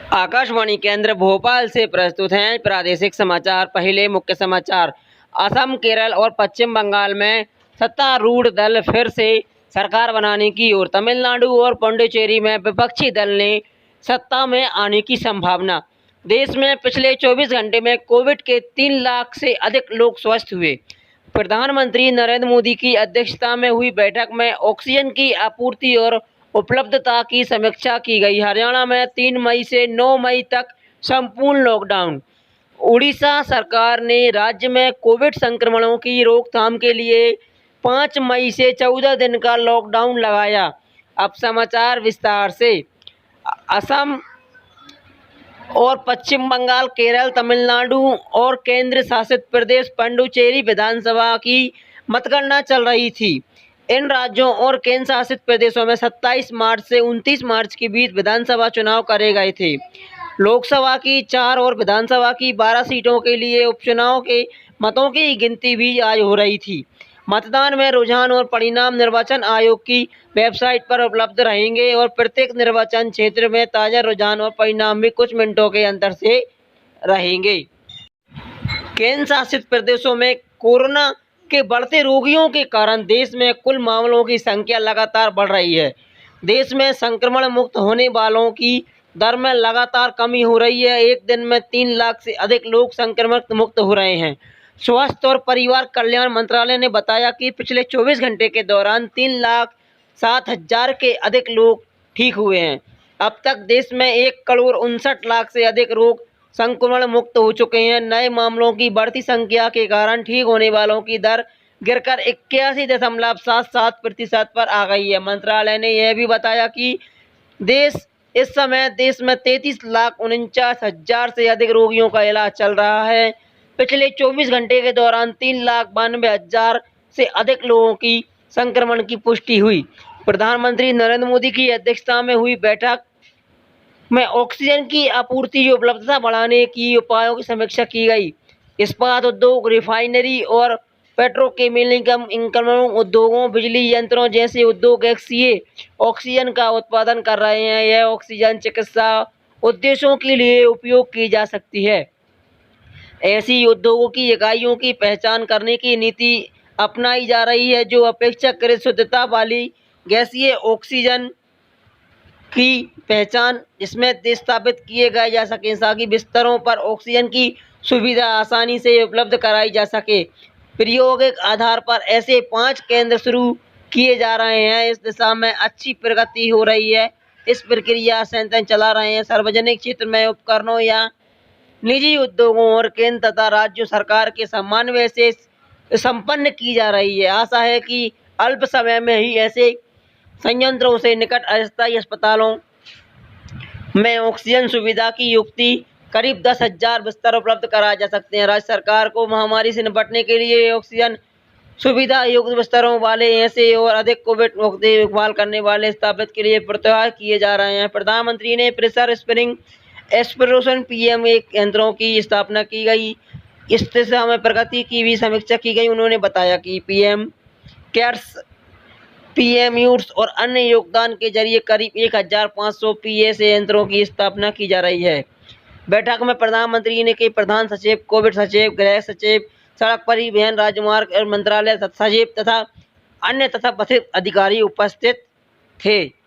आकाशवाणी केंद्र भोपाल से प्रस्तुत हैं प्रादेशिक समाचार। पहले मुख्य समाचार। असम, केरल और पश्चिम बंगाल में सत्तारूढ़ दल फिर से सरकार बनाने की ओर। तमिलनाडु और पुडुचेरी में विपक्षी दल ने सत्ता में आने की संभावना। देश में पिछले 24 घंटे में कोविड के 3 लाख से अधिक लोग स्वस्थ हुए। प्रधानमंत्री नरेंद्र मोदी की अध्यक्षता में हुई बैठक में ऑक्सीजन की आपूर्ति और उपलब्धता की समीक्षा की गई। हरियाणा में 3 मई से 9 मई तक संपूर्ण लॉकडाउन। उड़ीसा सरकार ने राज्य में कोविड संक्रमणों की रोकथाम के लिए 5 मई से 14 दिन का लॉकडाउन लगाया। अब समाचार विस्तार से। असम और पश्चिम बंगाल, केरल, तमिलनाडु और केंद्र शासित प्रदेश पुडुचेरी विधानसभा की मतगणना चल रही थी। इन राज्यों और केंद्र शासित प्रदेशों में 27 मार्च से 29 मार्च के बीच विधानसभा चुनाव करे गए थे। लोकसभा की 4 और विधानसभा की 12 सीटों के लिए उपचुनाव के मतों की गिनती भी आज हो रही थी। मतदान में रुझान और परिणाम निर्वाचन आयोग की वेबसाइट पर उपलब्ध रहेंगे और प्रत्येक निर्वाचन क्षेत्र में ताज़ा रुझान और परिणाम भी कुछ मिनटों के अंतर से रहेंगे। केंद्र शासित प्रदेशों में कोरोना के बढ़ते रोगियों के कारण देश में कुल मामलों की संख्या लगातार बढ़ रही है। देश में संक्रमण मुक्त होने वालों की दर में लगातार कमी हो रही है। एक दिन में 3 लाख से अधिक लोग संक्रमण मुक्त हो रहे हैं। स्वास्थ्य और परिवार कल्याण मंत्रालय ने बताया कि पिछले 24 घंटे के दौरान 3,07,000 के अधिक लोग ठीक हुए हैं। अब तक देश में 1,59,00,000 से अधिक लोग संक्रमण मुक्त हो चुके हैं। नए मामलों की बढ़ती संख्या के कारण ठीक होने वालों की दर गिरकर 81.77% पर आ गई है। मंत्रालय ने यह भी बताया कि इस समय देश में 33,49,000 से अधिक रोगियों का इलाज चल रहा है। पिछले 24 घंटे के दौरान 3,92,000 से अधिक लोगों की संक्रमण की पुष्टि हुई। प्रधानमंत्री नरेंद्र मोदी की अध्यक्षता में हुई बैठक में ऑक्सीजन की आपूर्ति की उपलब्धता बढ़ाने की उपायों की समीक्षा की गई। इस्पात उद्योग, रिफाइनरी और पेट्रोकेमिकल उद्योगों, बिजली यंत्रों जैसे उद्योग गैसीय ऑक्सीजन का उत्पादन कर रहे हैं। यह ऑक्सीजन चिकित्सा उद्देश्यों के लिए उपयोग की जा सकती है। ऐसी उद्योगों की इकाइयों की पहचान करने की नीति अपनाई जा रही है जो अपेक्षाकृत शुद्धता वाली गैसीय ऑक्सीजन की पहचान इसमें स्थापित किए गए जा सके ताकि बिस्तरों पर ऑक्सीजन की सुविधा आसानी से उपलब्ध कराई जा सके। प्रायोगिक आधार पर ऐसे 5 केंद्र शुरू किए जा रहे हैं। इस दिशा में अच्छी प्रगति हो रही है। इस प्रक्रिया संयंत्र चला रहे हैं। सार्वजनिक क्षेत्र में उपकरणों या निजी उद्योगों और केंद्र तथा राज्य सरकार के समन्वय से संपन्न की जा रही है। आशा है कि अल्प समय में ही ऐसे संयंत्रों से निकट अस्थायी अस्पतालों में ऑक्सीजन सुविधा की युक्ति करीब 10,000 बिस्तर उपलब्ध कराए जा सकते हैं। राज्य सरकार को महामारी से निपटने के लिए ऑक्सीजन सुविधा युक्त बिस्तरों वाले ऐसे और अधिक कोविड देखभाल करने वाले स्थापित के लिए प्रयास किए जा रहे हैं। प्रधानमंत्री ने प्रेशर स्प्रिंग एस्पिरेशन पीएमए यंत्रों की स्थापना की गई। इस दिशा में प्रगति की भी समीक्षा की गई। उन्होंने बताया कि पीएम केयर्स, पीएमयूर्स और अन्य योगदान के जरिए करीब 1,500 पीएसए यंत्रों की स्थापना की जा रही है। बैठक में प्रधानमंत्री ने के प्रधान सचिव, कोविड सचिव, गृह सचिव, सड़क परिवहन राजमार्ग मंत्रालय सचिव तथा अन्य तथाकथित अधिकारी उपस्थित थे।